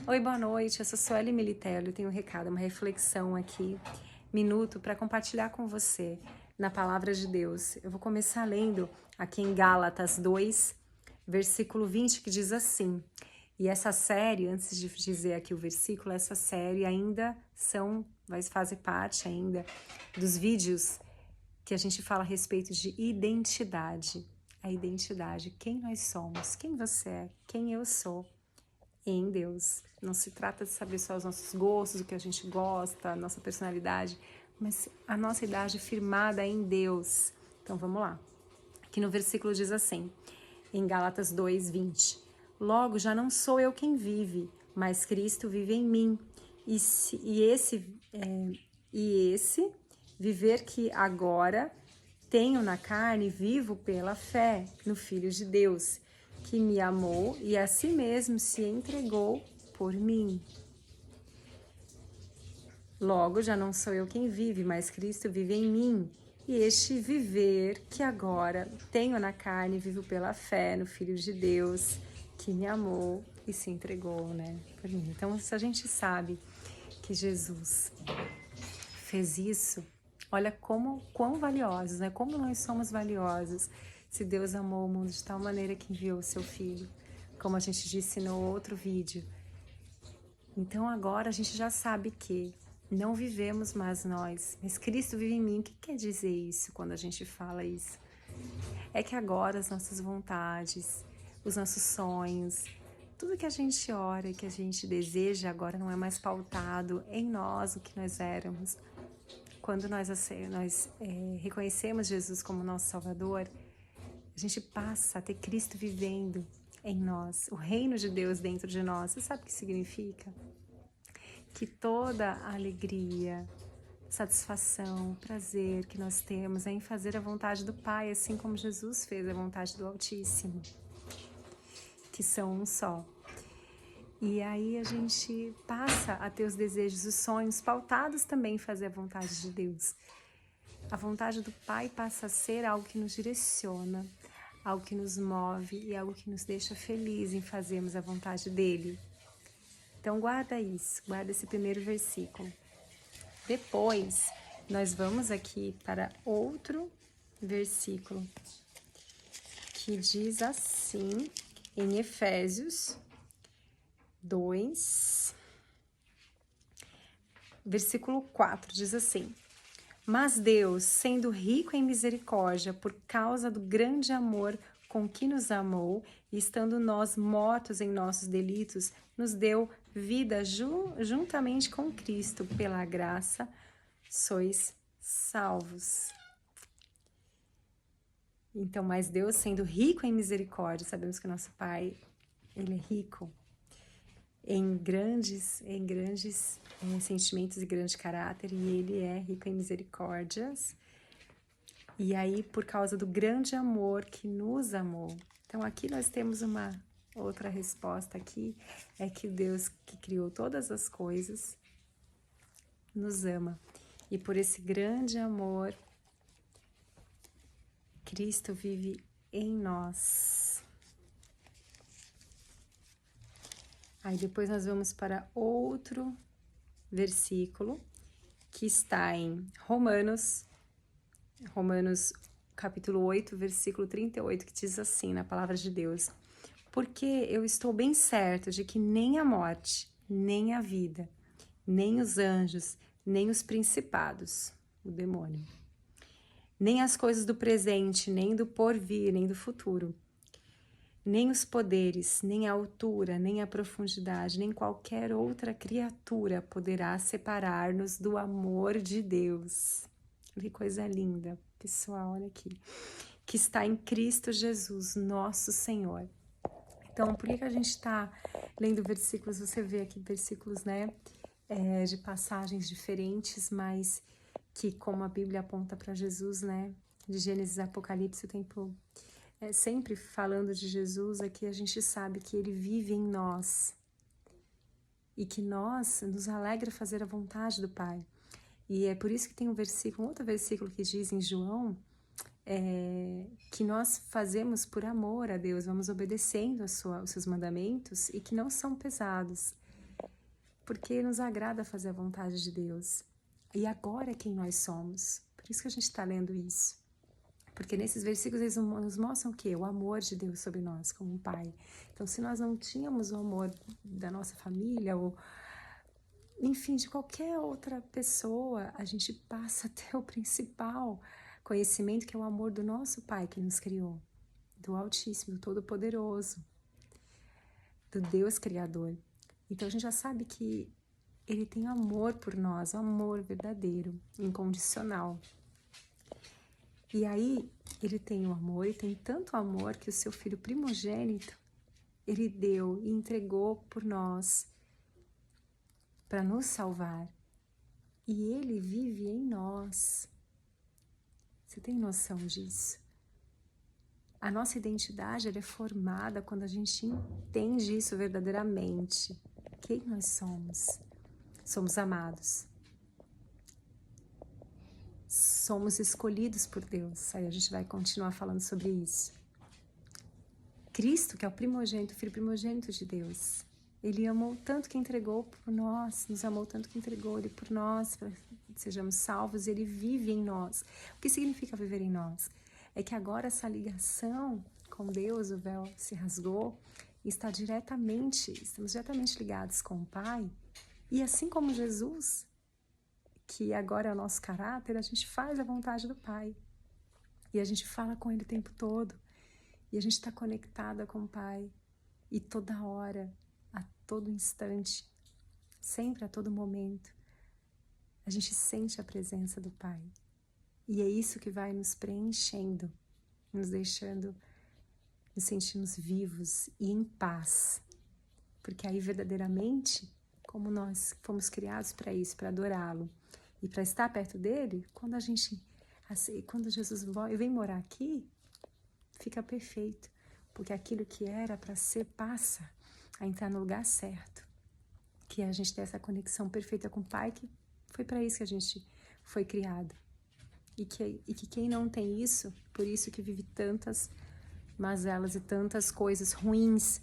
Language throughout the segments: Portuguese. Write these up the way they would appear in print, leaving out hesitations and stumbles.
Oi, boa noite, eu sou Sueli Militello, eu tenho um recado, uma reflexão aqui, minuto, para compartilhar com você na Palavra de Deus. Eu vou começar lendo aqui em Gálatas 2, versículo 20, que diz assim, e essa série, antes de dizer aqui o versículo, essa série ainda vai fazer parte ainda dos vídeos que a gente fala a respeito de identidade. A identidade, quem nós somos, quem você é, quem eu sou em Deus. Não se trata de saber só os nossos gostos, o que a gente gosta, a nossa personalidade, mas a nossa idade firmada em Deus. Então vamos lá. Aqui no versículo diz assim, em Gálatas 2:20: Logo já não sou eu quem vive, mas Cristo vive em mim. E esse viver que agora tenho na carne, vivo pela fé no Filho de Deus, que me amou e a si mesmo se entregou por mim. Logo, já não sou eu quem vive, mas Cristo vive em mim. E este viver que agora tenho na carne, vivo pela fé no Filho de Deus, que me amou e se entregou, por mim. Então, se a gente sabe que Jesus fez isso, olha quão valiosos, como nós somos valiosos. Se Deus amou o mundo de tal maneira que enviou o seu Filho, como a gente disse no outro vídeo. Então agora a gente já sabe que não vivemos mais nós, mas Cristo vive em mim. O que quer dizer isso quando a gente fala isso? É que agora as nossas vontades, os nossos sonhos, tudo que a gente ora, que a gente deseja, agora não é mais pautado em nós, o que nós éramos. Quando nós reconhecemos Jesus como nosso Salvador, a gente passa a ter Cristo vivendo em nós, o reino de Deus dentro de nós. Você sabe o que significa? Que toda a alegria, satisfação, prazer que nós temos é em fazer a vontade do Pai, assim como Jesus fez a vontade do Altíssimo, que são um só. E aí a gente passa a ter os desejos, os sonhos pautados também em fazer a vontade de Deus. A vontade do Pai passa a ser algo que nos direciona, algo que nos move e algo que nos deixa feliz em fazermos a vontade dEle. Então guarda isso, guarda esse primeiro versículo. Depois, nós vamos aqui para outro versículo, que diz assim, em Efésios 2, versículo 4, diz assim: Mas Deus, sendo rico em misericórdia, por causa do grande amor com que nos amou, e estando nós mortos em nossos delitos, nos deu vida juntamente com Cristo. Pela graça sois salvos. Então, mas Deus, sendo rico em misericórdia, sabemos que nosso Pai, Ele é rico em grandes sentimentos e grande caráter, e Ele é rico em misericórdias. E aí, por causa do grande amor que nos amou. Então, aqui nós temos uma outra resposta aqui, é que Deus, que criou todas as coisas, nos ama. E por esse grande amor, Cristo vive em nós. Aí depois nós vamos para outro versículo, que está em Romanos capítulo 8, versículo 38, que diz assim, na palavra de Deus: Porque eu estou bem certo de que nem a morte, nem a vida, nem os anjos, nem os principados, o demônio, nem as coisas do presente, nem do porvir, nem do futuro, nem os poderes, nem a altura, nem a profundidade, nem qualquer outra criatura poderá separar-nos do amor de Deus. Que coisa linda, pessoal, olha aqui. Que está em Cristo Jesus, nosso Senhor. Então, por que a gente está lendo versículos? Você vê aqui versículos, de passagens diferentes, mas que, como a Bíblia aponta para Jesus, de Gênesis a Apocalipse, o tempo sempre falando de Jesus, aqui a gente sabe que Ele vive em nós e que nos alegra fazer a vontade do Pai. E é por isso que tem outro versículo que diz em João, que nós fazemos por amor a Deus, vamos obedecendo os seus mandamentos e que não são pesados. porque nos agrada fazer a vontade de Deus. E agora é quem nós somos. Por isso que a gente está lendo isso. Porque nesses versículos eles nos mostram o quê? O amor de Deus sobre nós, como um pai. Então, se nós não tínhamos o amor da nossa família, ou enfim, de qualquer outra pessoa, a gente passa a ter o principal conhecimento, que é o amor do nosso Pai que nos criou, do Altíssimo, do Todo-Poderoso, do Deus Criador. Então, a gente já sabe que Ele tem amor por nós, um amor verdadeiro, incondicional. E aí, Ele tem o amor, e tem tanto amor que o seu Filho primogênito, Ele deu e entregou por nós, para nos salvar. E Ele vive em nós. Você tem noção disso? A nossa identidade ela é formada quando a gente entende isso verdadeiramente. Quem nós somos? Somos amados. Somos escolhidos por Deus. Aí a gente vai continuar falando sobre isso. Cristo, que é o primogênito, o Filho primogênito de Deus, Ele amou tanto que entregou por nós, nos amou tanto que entregou Ele por nós, para que sejamos salvos, e Ele vive em nós. O que significa viver em nós? É que agora essa ligação com Deus, o véu se rasgou, e estamos diretamente ligados com o Pai, e assim como Jesus, que agora é o nosso caráter, a gente faz a vontade do Pai, e a gente fala com Ele o tempo todo, e a gente está conectada com o Pai, e toda hora, a todo instante, sempre a todo momento, a gente sente a presença do Pai. E é isso que vai nos preenchendo, nos deixando, nos sentirmos vivos e em paz. Porque aí verdadeiramente, como nós fomos criados para isso, para adorá-lo e para estar perto dele, quando Jesus vem morar aqui, fica perfeito. Porque aquilo que era para ser passa a entrar no lugar certo, que a gente tem essa conexão perfeita com o Pai, que foi para isso que a gente foi criado. E que quem não tem isso, por isso que vive tantas mazelas e tantas coisas ruins,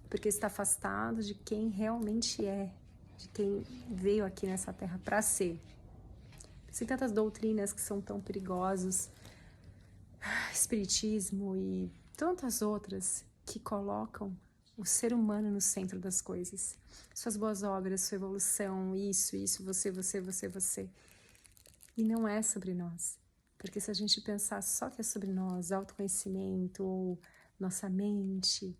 porque está afastado de quem realmente é, de quem veio aqui nessa terra para ser. Tem tantas doutrinas que são tão perigosas, espiritismo e tantas outras que colocam o ser humano no centro das coisas. Suas boas obras, sua evolução, isso, você. E não é sobre nós. Porque se a gente pensar só que é sobre nós, autoconhecimento, ou nossa mente,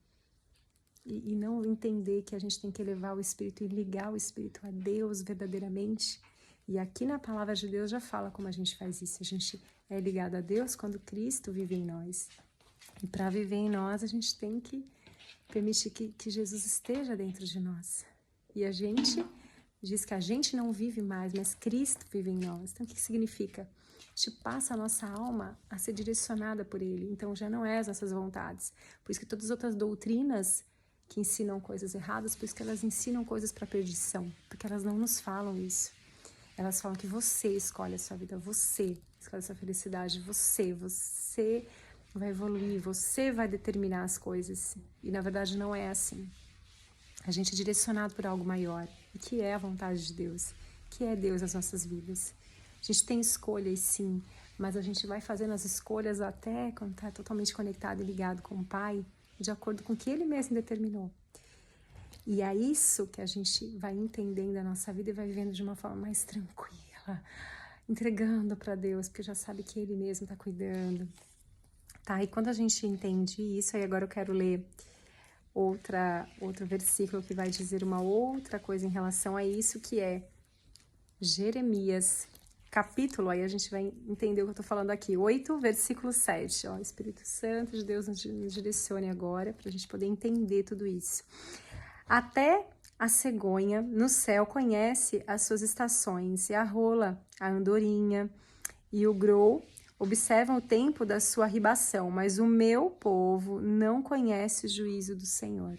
e não entender que a gente tem que elevar o espírito e ligar o espírito a Deus verdadeiramente, e aqui na palavra de Deus já fala como a gente faz isso. A gente é ligado a Deus quando Cristo vive em nós. E para viver em nós, a gente tem que permitir que Jesus esteja dentro de nós. E a gente diz que a gente não vive mais, mas Cristo vive em nós. Então, o que significa? A gente passa a nossa alma a ser direcionada por Ele. Então, já não é as nossas vontades. Por isso que todas as outras doutrinas que ensinam coisas erradas, por isso que elas ensinam coisas para perdição. Porque elas não nos falam isso. Elas falam que você escolhe a sua vida, você escolhe a sua felicidade, você vai evoluir, você vai determinar as coisas. E, na verdade, não é assim. A gente é direcionado por algo maior, que é a vontade de Deus, que é Deus nas nossas vidas. A gente tem escolhas, sim, mas a gente vai fazendo as escolhas até quando está totalmente conectado e ligado com o Pai, de acordo com o que Ele mesmo determinou. E é isso que a gente vai entendendo a nossa vida e vai vivendo de uma forma mais tranquila, entregando para Deus, porque já sabe que Ele mesmo está cuidando. Tá, e quando a gente entende isso, aí agora eu quero ler outro versículo que vai dizer uma outra coisa em relação a isso, que é Jeremias, capítulo, aí a gente vai entender o que eu tô falando aqui, 8, versículo 7, ó, Espírito Santo de Deus nos direcione agora, para a gente poder entender tudo isso. Até a cegonha no céu conhece as suas estações, e a rola, a andorinha e o grou observam o tempo da sua arribação, mas o meu povo não conhece o juízo do Senhor.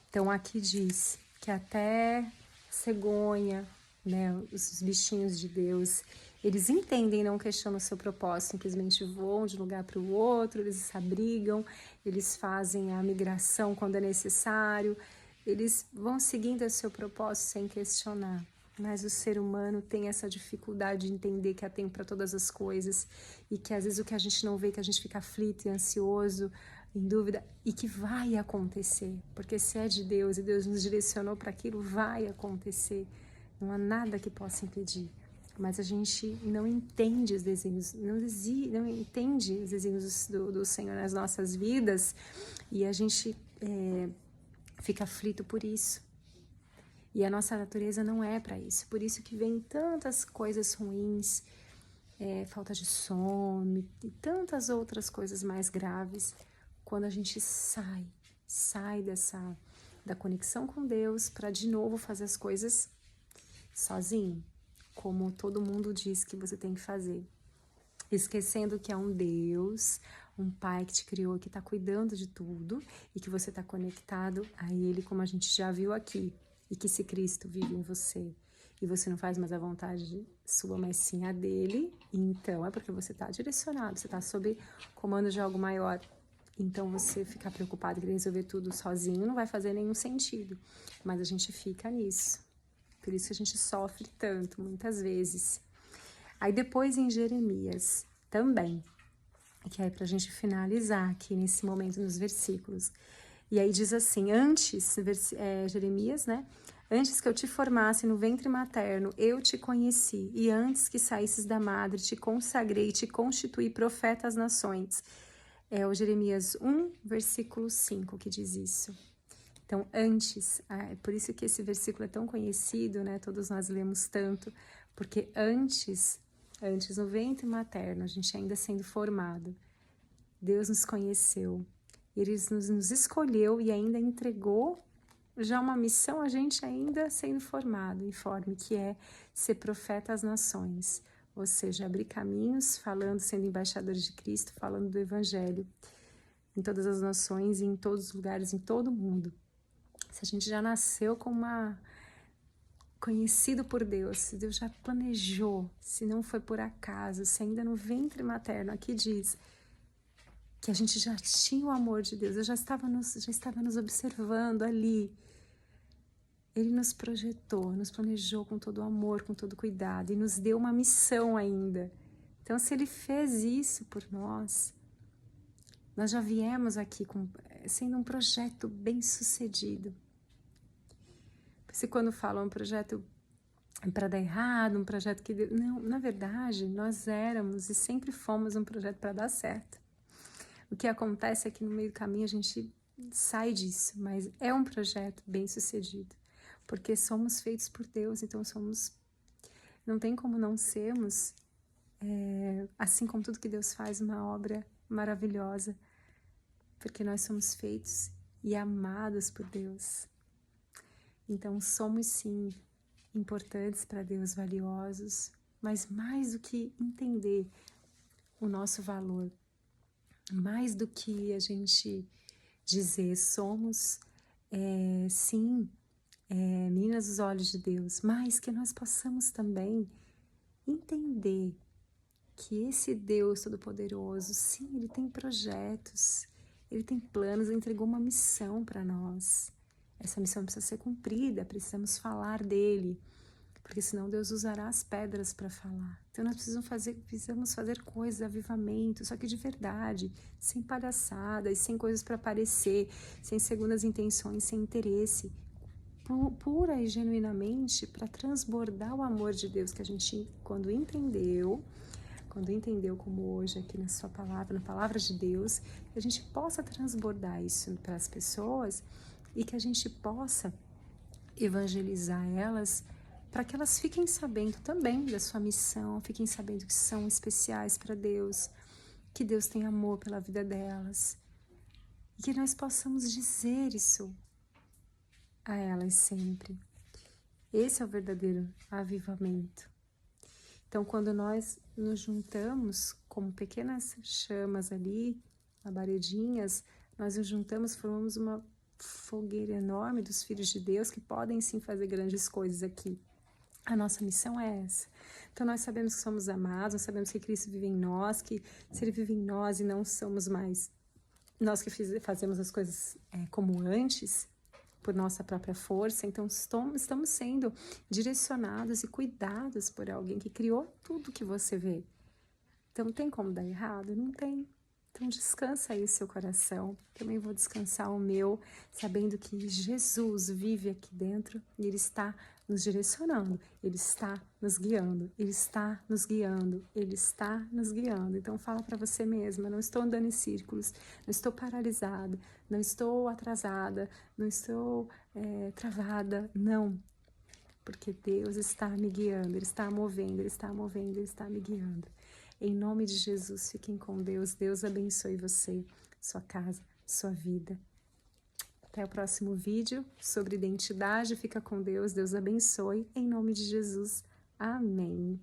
Então aqui diz que até cegonha, né, os bichinhos de Deus, eles entendem e não questionam o seu propósito, simplesmente voam de um lugar para o outro, eles se abrigam, eles fazem a migração quando é necessário, eles vão seguindo o seu propósito sem questionar. Mas o ser humano tem essa dificuldade de entender que há tempo para todas as coisas e que às vezes o que a gente não vê, que a gente fica aflito e ansioso, em dúvida, e que vai acontecer. Porque se é de Deus e Deus nos direcionou para aquilo, vai acontecer. Não há nada que possa impedir. Mas a gente não entende os desígnios, não entende os desígnios do Senhor nas nossas vidas e a gente fica aflito por isso. E a nossa natureza não é para isso. Por isso que vem tantas coisas ruins, falta de sono e tantas outras coisas mais graves, quando a gente sai da conexão com Deus para de novo fazer as coisas sozinho, como todo mundo diz que você tem que fazer. Esquecendo que é um Deus, um Pai que te criou, que está cuidando de tudo e que você está conectado a Ele, como a gente já viu aqui. E que se Cristo vive em você e você não faz mais a vontade sua, mas sim a dele, então é porque você está direcionado, você está sob comando de algo maior. Então você ficar preocupado em resolver tudo sozinho não vai fazer nenhum sentido, mas a gente fica nisso. Por isso que a gente sofre tanto, muitas vezes. Aí depois em Jeremias também, que é para a gente finalizar aqui nesse momento nos versículos. E aí diz assim, antes, Jeremias, né? Antes que eu te formasse no ventre materno, eu te conheci. E antes que saísses da madre, te consagrei e te constituí profeta às nações. É o Jeremias 1, versículo 5 que diz isso. Então, antes, é por isso que esse versículo é tão conhecido, né? Todos nós lemos tanto, porque antes no ventre materno, a gente ainda sendo formado, Deus nos conheceu. Ele nos escolheu e ainda entregou já uma missão a gente ainda sendo formado, informe, que é ser profeta às nações. Ou seja, abrir caminhos, falando, sendo embaixadores de Cristo, falando do Evangelho em todas as nações e em todos os lugares, em todo o mundo. Se a gente já nasceu com conhecido por Deus, se Deus já planejou, se não foi por acaso, se ainda no ventre materno, aqui diz que a gente já tinha o amor de Deus, eu já estava nos observando ali. Ele nos projetou, nos planejou com todo o amor, com todo o cuidado e nos deu uma missão ainda. Então, se Ele fez isso por nós, nós já viemos aqui sendo um projeto bem sucedido. Se quando falam um projeto para dar errado, um projeto que deu... Não, na verdade, nós éramos e sempre fomos um projeto para dar certo. O que acontece é que no meio do caminho a gente sai disso, mas é um projeto bem sucedido, porque somos feitos por Deus, então não tem como não sermos, assim como tudo que Deus faz, uma obra maravilhosa, porque nós somos feitos e amados por Deus. Então somos sim importantes para Deus, valiosos, mas mais do que entender o nosso valor, mais do que a gente dizer somos, sim, meninas dos olhos de Deus, mas que nós possamos também entender que esse Deus Todo-Poderoso, sim, Ele tem projetos, Ele tem planos, Ele entregou uma missão para nós. Essa missão precisa ser cumprida, precisamos falar dEle, porque senão Deus usará as pedras para falar. Então nós precisamos fazer coisas, avivamento, só que de verdade, sem palhaçadas, sem coisas para aparecer, sem segundas intenções, sem interesse, pura e genuinamente para transbordar o amor de Deus que a gente, quando entendeu como hoje aqui na sua palavra, na palavra de Deus, que a gente possa transbordar isso para as pessoas e que a gente possa evangelizar elas para que elas fiquem sabendo também da sua missão, fiquem sabendo que são especiais para Deus, que Deus tem amor pela vida delas e que nós possamos dizer isso a elas sempre. Esse é o verdadeiro avivamento. Então, quando nós nos juntamos como pequenas chamas ali, labaredinhas, nós nos juntamos, formamos uma fogueira enorme dos filhos de Deus que podem sim fazer grandes coisas aqui. A nossa missão é essa. Então nós sabemos que somos amados, nós sabemos que Cristo vive em nós, que se Ele vive em nós e não somos mais nós que fazemos as coisas como antes, por nossa própria força, então estamos sendo direcionados e cuidados por alguém que criou tudo que você vê. Então tem como dar errado? Não tem. Então descansa aí seu coração, também vou descansar o meu, sabendo que Jesus vive aqui dentro e Ele está nos direcionando, Ele está nos guiando, Ele está nos guiando, Ele está nos guiando. Então fala para você mesma, não estou andando em círculos, não estou paralisada, não estou atrasada, não estou travada, não. Porque Deus está me guiando, Ele está movendo, Ele está movendo, Ele está me guiando. Em nome de Jesus, fiquem com Deus. Deus abençoe você, sua casa, sua vida. Até o próximo vídeo sobre identidade. Fica com Deus. Deus abençoe. Em nome de Jesus. Amém.